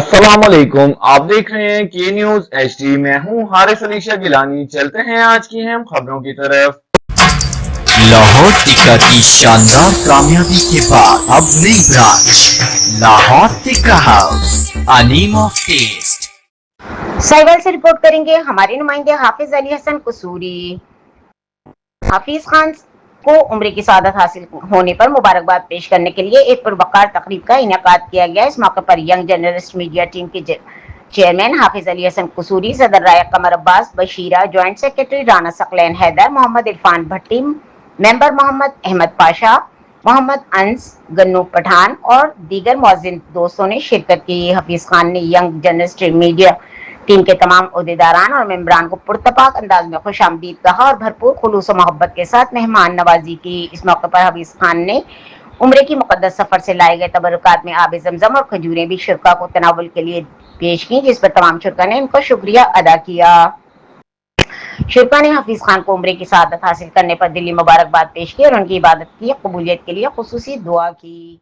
अस्सलाम वालेकुम। आप देख रहे हैं के न्यूज HD। मैं हूं हारिस अलीशा गिलानी। चलते हैं आज की अहम खबरों की तरफ। लाहौर टिक्का की शानदार कामयाबी के बाद अब नई branch Lahore tikka house, a name of taste. साइवल से रिपोर्ट करेंगे हमारे नुमाइंदे हाफिज अली हसन कसूरी। हाफिज खान को उम्र की सआदत हासिल होने पर मुबारकबाद पेश करने के लिए एक पुरवकार तकरीब का इनेकाद किया गया। इस मौके पर यंग जर्नलिस्ट मीडिया टीम के चेयरमैन हाफिज अली हसन कसूरी, सदर राय कमर अब्बास बशीरा, ज्वाइंट सेक्रेटरी राना सकलैन हैदर, मोहम्मद इरफान भट्टी, मेंबर मोहम्मद अहमद पाशा, मोहम्मद अंस, गन्नू पठान और दीगर मौजिन दोस्तों ने शिरकत की। हफीज खान ने यंग जर्नलिस्ट मीडिया टीम के तमाम अहदेदारान और मेम्बरान को पुरतपाक अंदाज में खुशामदीद कहा और भरपूर खुलूस और मोहब्बत के साथ मेहमान नवाजी की। इस मौके पर हफीज खान ने उम्रे की मुकद्दस सफर से लाए गए तबरुकात में आब जमजम और खजूरें भी शुरका को तनावुल के लिए पेश की, जिस पर तमाम शुरका ने उनका शुक्रिया अदा किया। शुरका ने हफीज खान को उम्रे की सआदत हासिल करने पर दिली मुबारकबाद पेश की और उनकी इबादत की कबूलियत के लिए खुसूसी दुआ की।